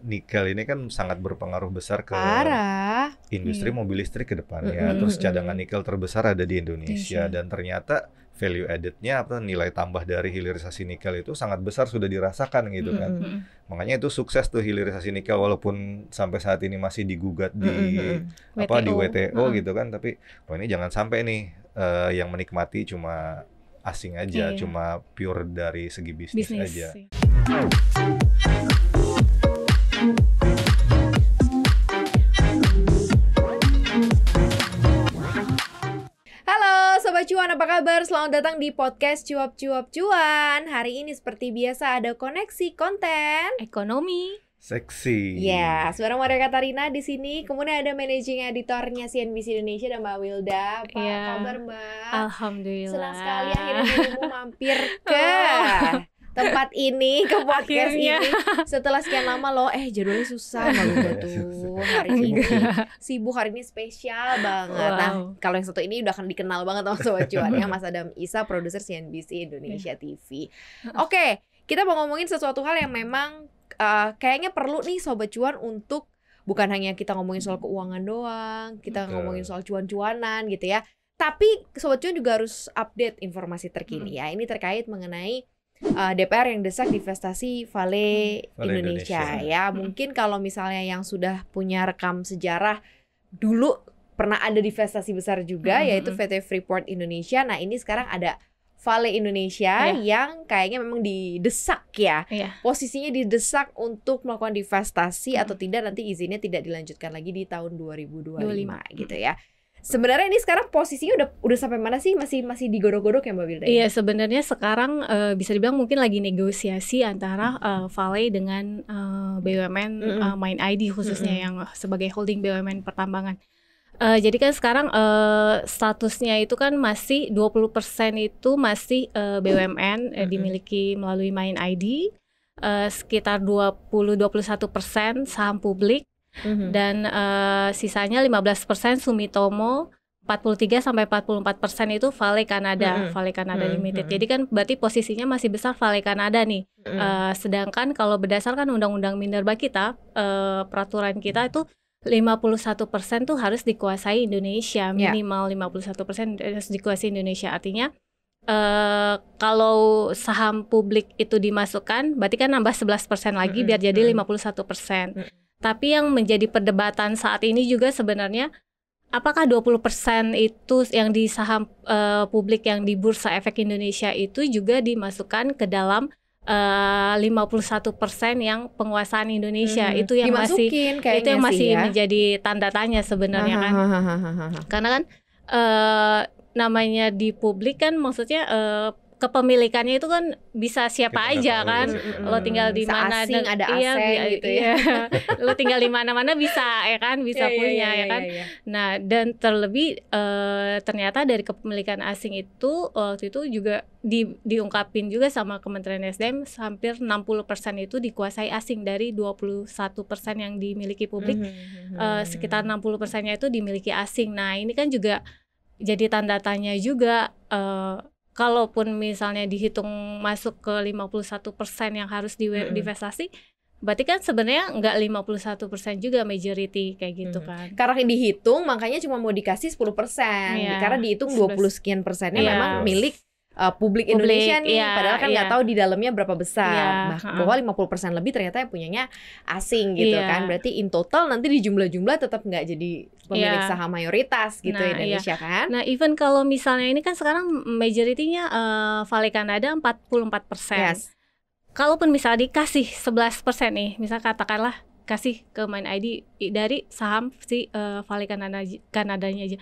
nikel ini kan sangat berpengaruh besar ke Parah. industri mobil listrik ke depannya. Terus cadangan nikel terbesar ada di Indonesia dan ternyata value added-nya atau nilai tambah dari hilirisasi nikel itu sangat besar sudah dirasakan gitu kan. Makanya itu sukses tuh hilirisasi nikel walaupun sampai saat ini masih digugat di di WTO gitu kan, tapi ini jangan sampai nih yang menikmati cuma asing aja, cuma pure dari segi bisnis aja. Halo Sobat Cuan, apa kabar? Selamat datang di podcast Cuap-Cuap Cuan. Hari ini seperti biasa ada koneksi konten ekonomi seksi. Ya, seorang Maria Katarina di sini. Kemudian ada managing editornya CNBC Indonesia dan Mbak Wilda. Apa kabar Mbak? Alhamdulillah. Senang sekali akhirnya dirimu mampir ke tempat ini, ke podcast ini. Setelah sekian lama loh, jadwalnya susah banget tuh hari ini. Sibuk, hari ini spesial banget. Nah, kalau yang satu ini udah akan dikenal banget sama Sobat Cuan ya, Mas Adam Isa, produser CNBC Indonesia TV. Oke, kita mau ngomongin sesuatu hal yang memang kayaknya perlu nih Sobat Cuan untuk bukan hanya kita ngomongin soal keuangan doang, kita ngomongin soal cuan-cuanan gitu ya. Tapi Sobat Cuan juga harus update informasi terkini ya. Ini terkait mengenai DPR yang desak divestasi Vale Indonesia ya. Mungkin kalau misalnya yang sudah punya rekam sejarah dulu pernah ada divestasi besar juga yaitu PT Freeport Indonesia. Nah, ini sekarang ada Vale Indonesia yang kayaknya memang didesak ya. Posisinya didesak untuk melakukan divestasi atau tidak, nanti izinnya tidak dilanjutkan lagi di tahun 2025 gitu ya. Sebenarnya ini sekarang posisinya udah sampai mana sih? Masih digodok-godok ya Mbak Wilda? Iya, sebenarnya sekarang bisa dibilang mungkin lagi negosiasi antara Vale dengan BUMN Mine ID khususnya yang sebagai holding BUMN pertambangan. Jadi kan sekarang statusnya itu kan masih 20% itu masih BUMN dimiliki melalui Mine ID, sekitar 20-21% saham publik. Dan sisanya 15% Sumitomo, 43-44% itu Vale Canada, Vale Canada Limited. Jadi kan berarti posisinya masih besar Vale Canada nih. Sedangkan kalau berdasarkan undang-undang minerba kita, peraturan kita itu 51% tuh harus dikuasai Indonesia, minimal 51% harus dikuasai Indonesia. Artinya kalau saham publik itu dimasukkan, berarti kan nambah 11% lagi biar jadi 51%. Tapi yang menjadi perdebatan saat ini juga sebenarnya apakah 20% itu yang di saham publik yang di Bursa Efek Indonesia itu juga dimasukkan ke dalam 51% yang penguasaan Indonesia. Itu yang masih menjadi tanda tanya sebenarnya kan. Karena kan namanya di publik kan maksudnya kepemilikannya itu kan bisa siapa aja kan. Lo tinggal di mana dan ada asing gitu ya. Lo tinggal di mana-mana bisa ya kan, bisa punya ya kan. Nah, dan terlebih ternyata dari kepemilikan asing itu waktu itu juga diungkapin juga sama Kementerian SDM hampir 60% itu dikuasai asing dari 21% yang dimiliki publik. Sekitar 60%-nya itu dimiliki asing. Nah, ini kan juga jadi tanda tanya juga. Kalaupun misalnya dihitung masuk ke 51% yang harus divestasi, berarti kan sebenarnya nggak 51% juga majority kayak gitu kan. Karena dihitung makanya cuma mau dikasih 10%. Karena dihitung 20 sekian persennya memang milik publik Indonesia nih. Padahal kan nggak tahu di dalamnya berapa besar. Bahwa 50% lebih ternyata yang punyanya asing gitu kan. Berarti in total nanti di jumlah-jumlah tetap nggak jadi pemilik saham mayoritas gitu Indonesia kan. Nah, even kalau misalnya ini kan sekarang majority-nya Vale Canada 44%. Kalaupun misalnya dikasih 11% nih, misal katakanlah kasih ke Mine ID dari saham si Vale Canadanya aja.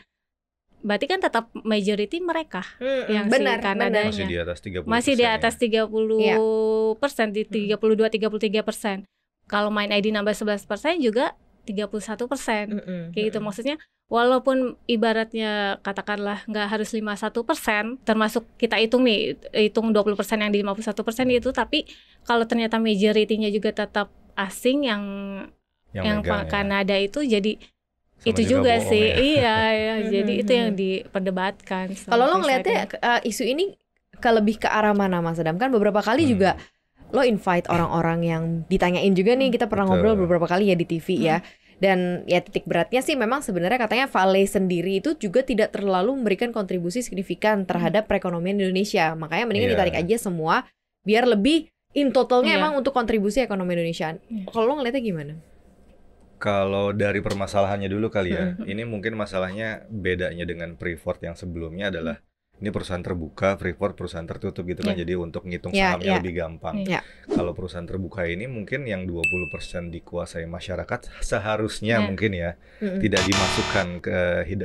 Berarti kan tetap majority mereka yang benar, si Kanadanya masih di atas 30%. Masih di atas 30%, di 32-33%. Kalau Mine ID nambah 11% juga 31%. Kayak gitu maksudnya. Walaupun ibaratnya katakanlah nggak harus 51%, termasuk kita hitung 20% yang di 51% itu, tapi kalau ternyata majority-nya juga tetap asing yang Kanada itu jadi sama itu juga sih jadi itu yang diperdebatkan. Kalau lo ngelihatnya isu ini lebih ke arah mana Mas Adam? Kan beberapa kali juga lo invite orang-orang yang ditanyain juga nih, kita pernah ngobrol beberapa kali ya di TV ya. Dan ya titik beratnya sih memang sebenarnya katanya Vale sendiri itu juga tidak terlalu memberikan kontribusi signifikan terhadap perekonomian Indonesia. Makanya mendingan ditarik aja semua biar lebih in totalnya emang untuk kontribusi ekonomi Indonesia. Kalau lo ngeliatnya gimana? Kalau dari permasalahannya dulu kali ya, ini mungkin masalahnya bedanya dengan Freeport yang sebelumnya adalah ini perusahaan terbuka, Freeport perusahaan tertutup gitu kan, jadi untuk ngitung sahamnya lebih gampang. Kalau perusahaan terbuka ini mungkin yang 20% dikuasai masyarakat seharusnya mungkin ya tidak dimasukkan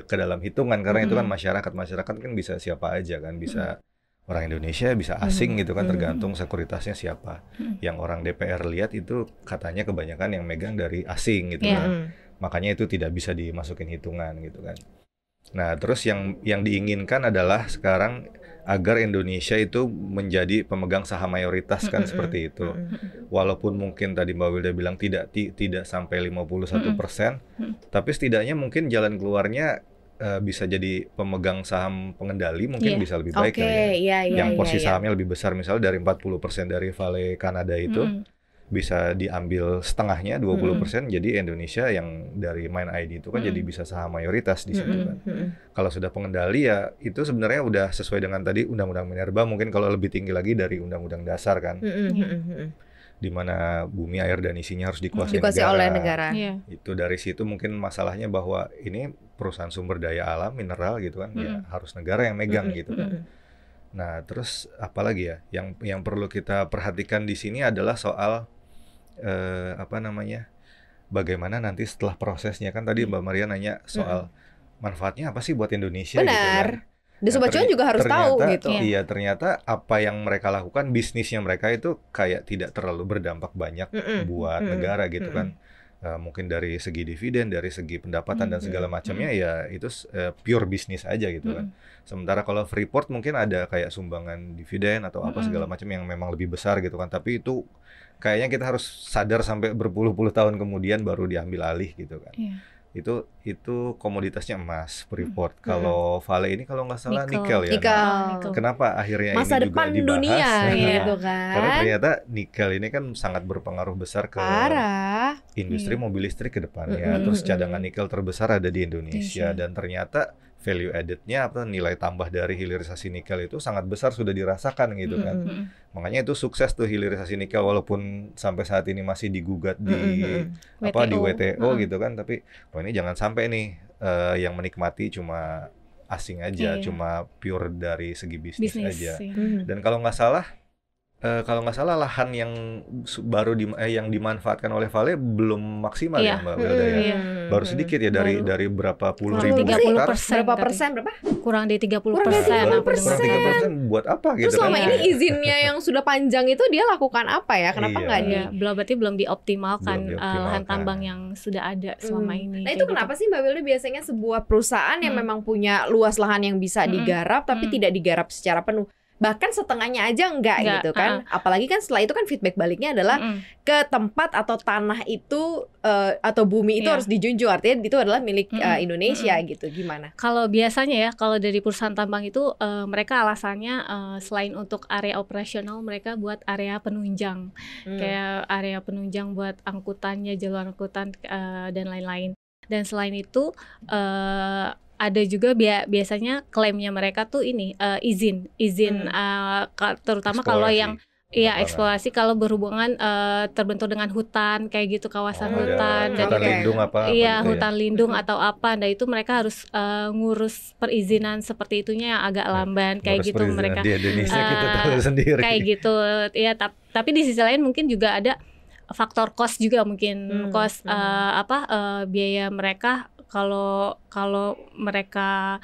ke dalam hitungan, karena itu kan masyarakat kan bisa siapa aja kan, bisa orang Indonesia, bisa asing gitu kan, tergantung sekuritasnya siapa. Yang orang DPR lihat itu katanya kebanyakan yang megang dari asing gitu kan, makanya itu tidak bisa dimasukin hitungan gitu kan. Nah, terus yang diinginkan adalah sekarang agar Indonesia itu menjadi pemegang saham mayoritas kan, seperti itu. Walaupun mungkin tadi Mbak Wilda bilang tidak sampai 51%, tapi setidaknya mungkin jalan keluarnya bisa jadi pemegang saham pengendali mungkin bisa lebih baik yang porsi sahamnya lebih besar, misalnya dari 40% dari Vale Kanada itu bisa diambil setengahnya 20%, jadi Indonesia yang dari Main ID itu kan jadi bisa saham mayoritas di situ kan. Kalau sudah pengendali ya itu sebenarnya udah sesuai dengan tadi Undang-Undang Minerba, mungkin kalau lebih tinggi lagi dari Undang-Undang Dasar kan. Di mana bumi, air dan isinya harus dikuasai oleh negara. Itu dari situ mungkin masalahnya bahwa ini perusahaan sumber daya alam, mineral gitu kan, ya harus negara yang megang gitu kan. Nah, terus apalagi ya yang perlu kita perhatikan di sini adalah soal bagaimana nanti setelah prosesnya kan, tadi Mbak Maria nanya soal manfaatnya apa sih buat Indonesia. Benar. Gitu kan. Dan Sobat Cuan juga harus tahu gitu. Iya, ternyata apa yang mereka lakukan, bisnisnya mereka itu kayak tidak terlalu berdampak banyak buat negara gitu kan. Mungkin dari segi dividen, dari segi pendapatan dan segala macamnya ya itu pure bisnis aja gitu kan. Sementara kalau Freeport mungkin ada kayak sumbangan dividen atau apa segala macam yang memang lebih besar gitu kan. Tapi itu kayaknya kita harus sadar sampai berpuluh-puluh tahun kemudian baru diambil alih gitu kan. Itu komoditasnya emas Freeport. Kalau Vale ini kalau nggak salah nikel ya. Kenapa akhirnya masa ini juga depan dibahas? dunia gitu kan. Karena ternyata nikel ini kan sangat berpengaruh besar ke industri mobil listrik ke depannya. Terus cadangan nikel terbesar ada di Indonesia dan ternyata value added-nya atau nilai tambah dari hilirisasi nikel itu sangat besar, sudah dirasakan gitu kan. Makanya itu sukses tuh hilirisasi nikel, walaupun sampai saat ini masih digugat di di WTO gitu kan, tapi ini jangan sampai nih yang menikmati cuma asing aja, cuma pure dari segi bisnis aja. Dan kalau nggak salah lahan yang baru yang dimanfaatkan oleh Vale belum maksimal ya Mbak Wilda ya. Baru sedikit ya dari berapa puluh ribu hektar. Berapa persen? Kurang dari 30%. Kurang dari 30%. Buat apa gitu? Terus selama ini izinnya yang sudah panjang itu dia lakukan apa ya? Kenapa nggak berarti belum dioptimalkan lahan tambang yang sudah ada selama ini. Nah itu kenapa sih Mbak Wilda biasanya sebuah perusahaan yang memang punya luas lahan yang bisa digarap tapi tidak digarap secara penuh? Bahkan setengahnya aja enggak gitu kan. Apalagi kan setelah itu kan feedback baliknya adalah ke tempat atau tanah itu atau bumi itu harus dijunjung, artinya itu adalah milik Indonesia gitu. Gimana? Kalau biasanya ya, kalau dari perusahaan tambang itu mereka alasannya selain untuk area operasional, mereka buat area penunjang. Kayak area penunjang buat angkutannya, jalur angkutan dan lain-lain. Dan selain itu ada juga biasanya klaimnya mereka tuh ini izin terutama kalau yang eksplorasi kalau berhubungan terbentur dengan hutan kayak gitu, kawasan hutan dan lindung hutan lindung atau apa. Nah itu mereka harus ngurus perizinan seperti itunya yang agak lamban kayak gitu mereka. Di Indonesia kita tahu sendiri. Kayak gitu ya, tapi di sisi lain mungkin juga ada faktor cost juga, mungkin cost biaya mereka. Kalau mereka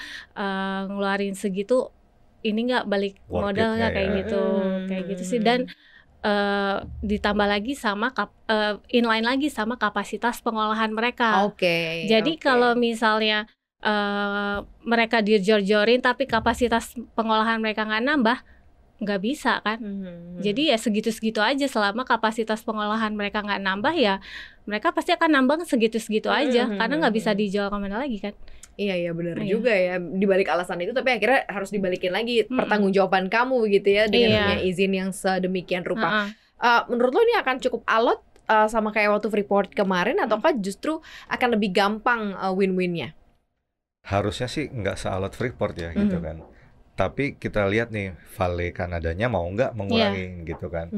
ngeluarin segitu, ini nggak balik modal nggak kayak gitu sih. Dan ditambah lagi sama inline lagi sama kapasitas pengolahan mereka. Jadi kalau misalnya mereka dijor-jorin tapi kapasitas pengolahan mereka nggak nambah, nggak bisa kan. Jadi ya segitu-segitu aja. Selama kapasitas pengolahan mereka nggak nambah, ya mereka pasti akan nambang segitu-segitu aja, karena nggak bisa dijual kemana lagi kan. Iya benar juga ya, dibalik alasan itu tapi akhirnya harus dibalikin lagi pertanggungjawaban kamu gitu ya dengan punya izin yang sedemikian rupa. menurut lo ini akan cukup alot sama kayak waktu Freeport kemarin, ataukah justru akan lebih gampang win-winnya? Harusnya sih nggak sealot Freeport ya gitu kan. Tapi kita lihat nih Vale Kanadanya mau nggak mengurangi gitu kan.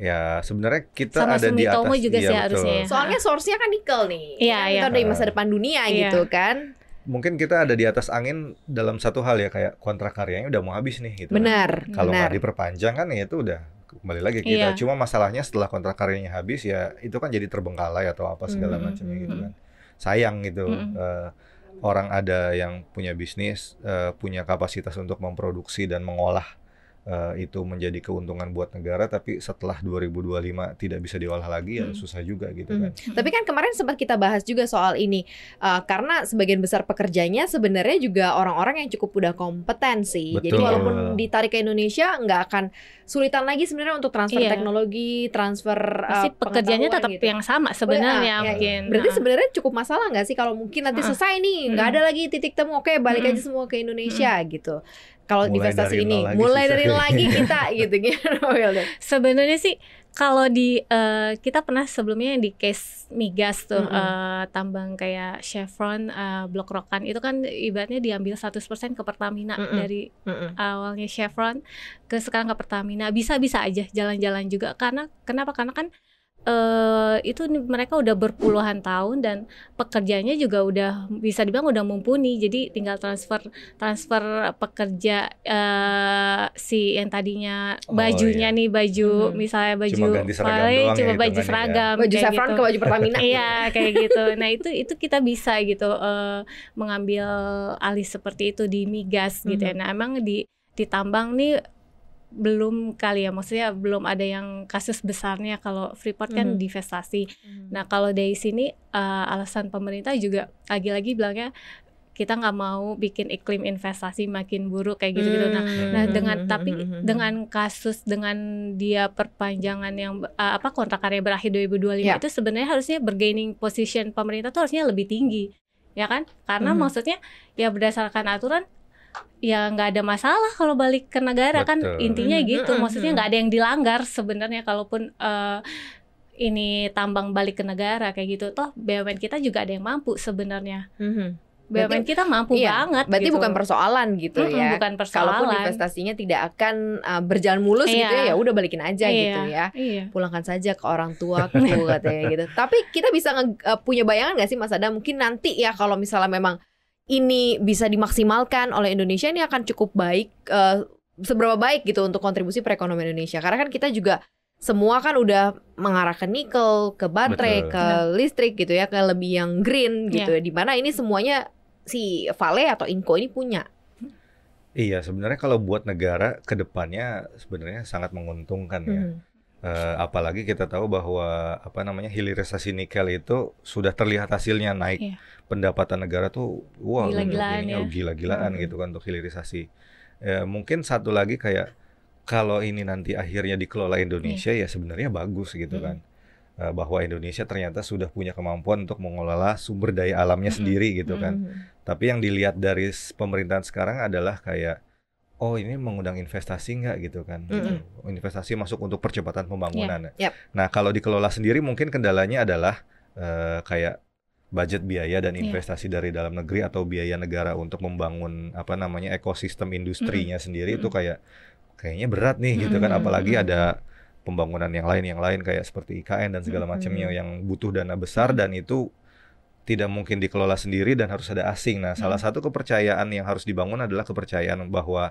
Ya sebenarnya kita sama ada di atas. Sumitomo juga sih betul. harusnya. Soalnya source-nya kan nikel nih. Iya, Kan iya. kita udah di masa depan dunia gitu kan. Mungkin kita ada di atas angin dalam satu hal ya, kayak kontrak karyanya udah mau habis nih gitu. Benar. Kalau benar. nggak diperpanjang kan ya itu udah kembali lagi kita. Cuma masalahnya setelah kontrak karyanya habis ya itu kan jadi terbengkalai atau apa segala macamnya gitu kan. Sayang gitu. Orang ada yang punya bisnis, punya kapasitas untuk memproduksi dan mengolah itu menjadi keuntungan buat negara, tapi setelah 2025 tidak bisa diolah lagi ya susah juga gitu kan. Tapi kan kemarin sempat kita bahas juga soal ini, karena sebagian besar pekerjanya sebenarnya juga orang-orang yang cukup udah kompeten sih. Jadi Betul. walaupun ditarik ke Indonesia nggak akan sulitan lagi sebenarnya untuk transfer teknologi, transfer pasti pekerjaannya tetap gitu. yang sama sebenarnya mungkin. Berarti sebenarnya cukup masalah nggak sih kalau mungkin nanti selesai nih, nggak ada lagi titik temu, oke balik aja semua ke Indonesia gitu. Kalau investasi ini mulai dari lagi kita gitu. Sebenarnya sih kalau di kita pernah sebelumnya di case migas tuh tambang kayak Chevron, Blok Rokan itu kan ibaratnya diambil 100% ke Pertamina dari awalnya Chevron ke sekarang ke Pertamina. Bisa-bisa aja jalan-jalan juga karena kenapa? Karena kan itu mereka udah berpuluhan tahun dan pekerjanya juga udah bisa dibilang udah mumpuni, jadi tinggal transfer pekerja si yang tadinya bajunya nih baju misalnya baju Vale cuma baju seragam, baju Chevron gitu. Ke baju Pertamina. Iya kayak gitu. Nah itu kita bisa gitu mengambil alih seperti itu di migas gitu ya. Nah emang di tambang nih belum kali ya, maksudnya belum ada yang kasus besarnya. Kalau Freeport kan divestasi. Nah kalau dari sini alasan pemerintah juga lagi-lagi bilangnya kita nggak mau bikin iklim investasi makin buruk kayak gitu-gitu. Nah dengan kasus dengan dia perpanjangan yang kontrak karya berakhir 2025 itu sebenarnya harusnya bargaining position pemerintah tuh harusnya lebih tinggi, ya kan? Karena maksudnya ya berdasarkan aturan ya nggak ada masalah kalau balik ke negara. Betul. Kan intinya gitu, maksudnya nggak ada yang dilanggar sebenarnya kalaupun ini tambang balik ke negara kayak gitu. Toh BUMN kita juga ada yang mampu sebenarnya. BUMN kita mampu banget. Berarti gitu. Bukan persoalan gitu ya. Bukan persoalan. Kalaupun investasinya tidak akan berjalan mulus gitu ya udah balikin aja gitu ya. Pulangkan saja ke orang tuaku katanya gitu. Tapi kita bisa punya bayangan nggak sih Mas Adam, mungkin nanti ya kalau misalnya memang ini bisa dimaksimalkan oleh Indonesia, ini akan cukup baik, seberapa baik gitu untuk kontribusi perekonomian Indonesia. Karena kan kita juga semua kan udah mengarah ke nikel, ke baterai, ke listrik gitu ya, ke lebih yang green gitu ya. Dimana ini semuanya si Vale atau Inco ini punya. Iya, sebenarnya kalau buat negara ke depannya sebenarnya sangat menguntungkan ya. Apalagi kita tahu bahwa hilirisasi nikel itu sudah terlihat hasilnya naik. Pendapatan negara tuh gila-gilaan gitu kan untuk hilirisasi. Mungkin satu lagi kayak kalau ini nanti akhirnya dikelola Indonesia ya sebenarnya bagus gitu kan. Bahwa Indonesia ternyata sudah punya kemampuan untuk mengelola sumber daya alamnya sendiri gitu kan. Tapi yang dilihat dari pemerintahan sekarang adalah kayak ini mengundang investasi nggak gitu kan. Investasi masuk untuk percepatan pembangunan. Nah kalau dikelola sendiri mungkin kendalanya adalah kayak budget biaya dan investasi dari dalam negeri atau biaya negara untuk membangun ekosistem industrinya sendiri itu kayaknya berat nih gitu kan. Apalagi ada pembangunan yang lain kayak seperti IKN dan segala macamnya yang butuh dana besar dan itu tidak mungkin dikelola sendiri dan harus ada asing. Nah, salah satu kepercayaan yang harus dibangun adalah kepercayaan bahwa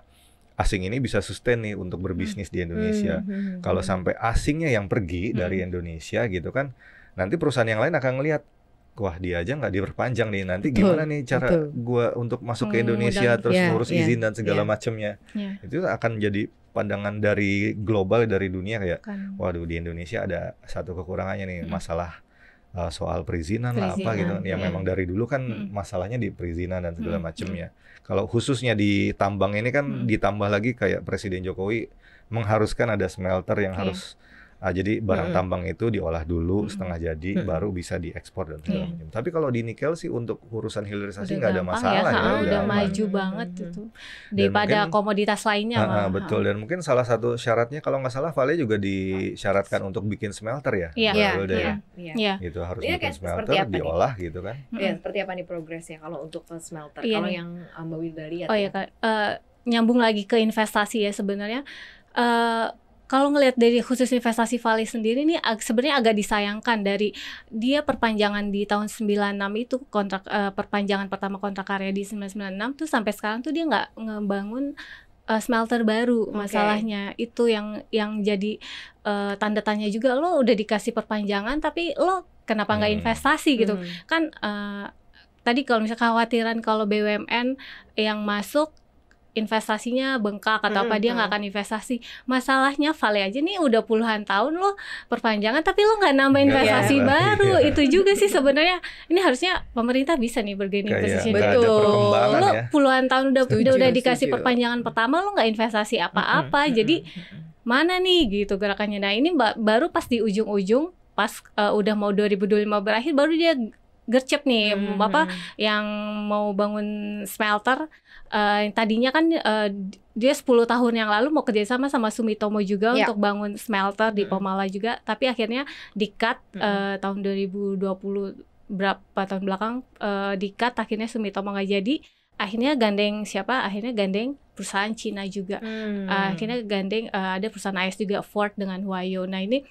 asing ini bisa sustain nih untuk berbisnis di Indonesia. Kalau sampai asingnya yang pergi dari Indonesia gitu kan, nanti perusahaan yang lain akan ngelihat, wah dia aja nggak diperpanjang nih, nanti gimana nih cara gua untuk masuk ke Indonesia terus ngurus izin dan segala macamnya. Itu akan jadi pandangan dari global, dari dunia kayak, waduh di Indonesia ada satu kekurangannya nih, masalah soal perizinan lah apa gitu. Ya memang dari dulu kan masalahnya di perizinan dan segala macamnya. Kalau khususnya di tambang ini kan ditambah lagi kayak Presiden Jokowi mengharuskan ada smelter yang harus Jadi barang tambang itu diolah dulu setengah jadi, baru bisa diekspor dan segala macam. Tapi kalau di nikel sih untuk urusan hilirisasi nggak ada masalah ya, udah maju banget itu daripada komoditas lainnya. Betul, dan mungkin salah satu syaratnya kalau nggak salah Vale juga disyaratkan untuk bikin smelter ya. Iya. Itu harus bikin smelter, diolah gitu kan. Iya, seperti apa nih progresnya kalau untuk smelter? Kalau yang Mbak Wilda lihat. Oh ya Kak, nyambung lagi ke investasi ya sebenarnya. Kalau ngelihat dari khusus investasi Vale sendiri nih sebenarnya agak disayangkan dari dia perpanjangan di tahun 96 itu kontrak perpanjangan pertama kontrak karya di 996 tuh sampai sekarang tuh dia nggak ngebangun smelter baru. Masalahnya itu yang jadi tanda tanya juga, lo udah dikasih perpanjangan tapi lo kenapa nggak investasi gitu kan. Tadi kalau misalnya kekhawatiran kalau BUMN yang masuk investasinya bengkak atau apa dia nggak akan investasi. Masalahnya Vale aja nih udah puluhan tahun lo perpanjangan tapi lo nggak nambah investasi baru. Itu juga sih sebenarnya ini harusnya pemerintah bisa nih bergaining position. Betul. Lo puluhan tahun udah dikasih perpanjangan pertama lo nggak investasi apa-apa. Jadi mana nih gitu gerakannya. Nah ini baru pas di ujung-ujung pas udah mau 2025 berakhir baru dia gercep nih yang mau bangun smelter. Tadinya kan dia 10 tahun yang lalu mau kerjasama sama Sumitomo juga untuk bangun smelter di Pomala juga, tapi akhirnya di-cut tahun 2020 berapa tahun belakang di-cut, akhirnya Sumitomo nggak jadi. Akhirnya gandeng siapa? Akhirnya gandeng perusahaan Cina juga. Akhirnya gandeng ada perusahaan AS juga, Ford dengan Huayo. Nah ini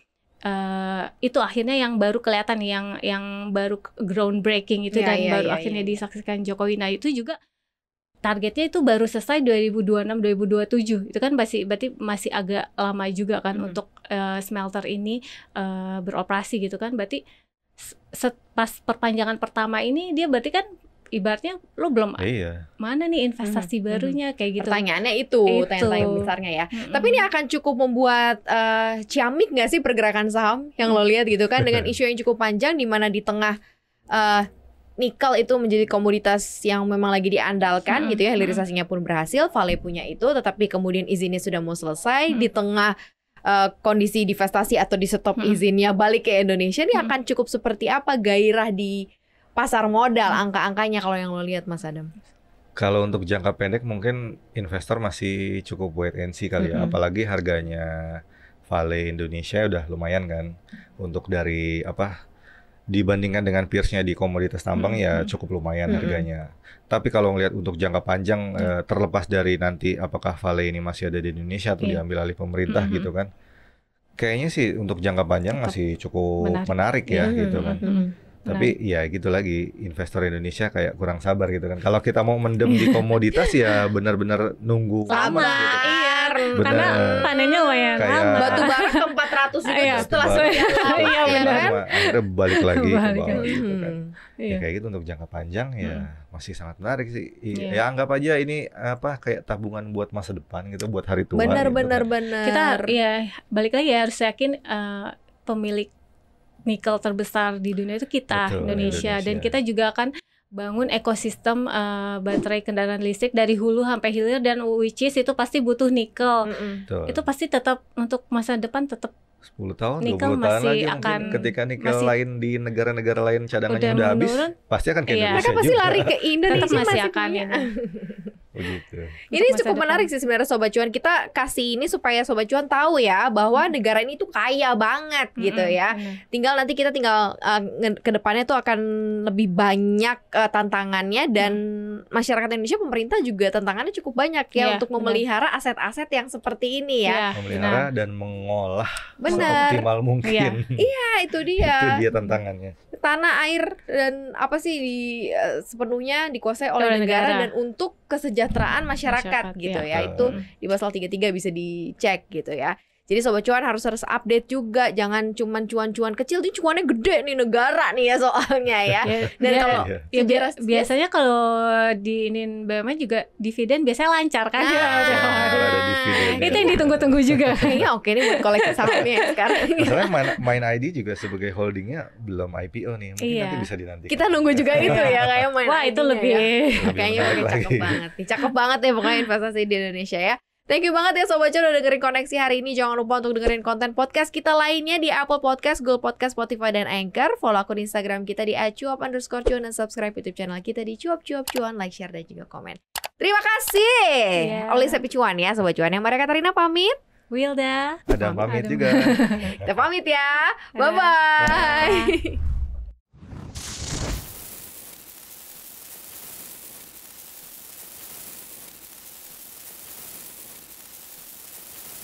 itu akhirnya yang baru kelihatan nih, yang baru groundbreaking itu dan baru akhirnya disaksikan Jokowi. Nah itu juga targetnya itu baru selesai 2026-2027. Itu kan berarti masih agak lama juga kan untuk smelter ini beroperasi gitu kan. Berarti pas perpanjangan pertama ini dia berarti kan ibaratnya lo belum mana nih investasi barunya kayak gitu. Pertanyaannya itu tanya-tanya besarnya ya. Tapi ini akan cukup membuat ciamik nggak sih pergerakan saham yang lo lihat gitu kan dengan isu yang cukup panjang di mana di tengah nikel itu menjadi komoditas yang memang lagi diandalkan gitu ya, hilirisasinya pun berhasil, Vale punya itu, tetapi kemudian izinnya sudah mau selesai di tengah kondisi divestasi atau di stop izinnya balik ke Indonesia. Ini akan cukup seperti apa gairah di pasar modal, angka-angkanya kalau yang lo lihat Mas Adam? Kalau untuk jangka pendek mungkin investor masih cukup wait and see kali ya, apalagi harganya Vale Indonesia udah lumayan kan untuk dari dibandingkan dengan peersnya di komoditas tambang ya cukup lumayan harganya. Tapi kalau ngelihat untuk jangka panjang terlepas dari nanti apakah Vale ini masih ada di Indonesia atau diambil alih pemerintah gitu kan, kayaknya sih untuk jangka panjang masih cukup menarik ya gitu kan. Tapi ya gitu lagi, investor Indonesia kayak kurang sabar gitu kan. Kalau kita mau mendem di komoditas ya benar-benar nunggu lama gitu kan. Karena panennya lumayan lama. Batu bara ke 400 juga setelah sekian lama akhirnya balik lagi ke bawah gitu kan. Ya kayak gitu untuk jangka panjang ya masih sangat menarik sih. Ya anggap aja ini kayak tabungan buat masa depan gitu, buat hari tua. Benar. Kita ya balik lagi ya harus yakin pemilik nikel terbesar di dunia itu kita, Indonesia. Dan kita juga akan bangun ekosistem baterai kendaraan listrik dari hulu sampai hilir, dan which is itu pasti butuh nikel. Itu pasti tetap untuk masa depan tetap 10 tahun, nikel 20 tahun masih lagi akan mungkin ketika nikel lain di negara-negara lain cadangannya udah habis, pasti akan ke Indonesia mereka pasti juga. lari ke Indonesia masih akan Begitu. Ini cukup menarik sih sebenarnya Sobat Cuan. Kita kasih ini supaya Sobat Cuan tahu ya bahwa negara ini tuh kaya banget gitu ya. Tinggal nanti kita ke depannya tuh akan lebih banyak tantangannya, dan masyarakat Indonesia, pemerintah juga tantangannya cukup banyak ya untuk memelihara aset-aset yang seperti ini ya. Memelihara dan mengolah seoptimal mungkin. Iya, itu dia. Itu dia tantangannya. Tanah, air, dan apa sih sepenuhnya dikuasai oleh negara dan untuk kesejahteraan masyarakat gitu ya. Itu di pasal 33 bisa dicek gitu ya. Jadi Sobat Cuan harus update juga, jangan cuman cuan-cuan kecil, ini cuannya gede nih negara nih ya soalnya ya. Dan kalau biasanya kalau di BUMN juga dividen biasanya lancar kan. Itu yang ditunggu-tunggu juga. Kayaknya oke nih buat koleksi sahamnya sekarang. Masalahnya Main ID juga sebagai holdingnya belum IPO nih, mungkin nanti bisa dinantikan. Kita nunggu juga itu ya, kayak Main ID. Wah itu lebih kayaknya cakep banget. Cakep banget ya pokoknya investasi di Indonesia ya. Thank you banget ya Sobat Cuan udah dengerin Koneksi hari ini. Jangan lupa untuk dengerin konten podcast kita lainnya di Apple Podcast, Google Podcast, Spotify, dan Anchor. Follow akun Instagram kita di @cuap_cuan dan subscribe YouTube channel kita di cuap-cuap-cuan, like, share, dan juga komen. Terima kasih. Oleh Sepi Cuan ya Sobat Cuan. Yang Maria Katarina pamit. Wilda Ada pamit juga. Kita pamit ya. Bye-bye.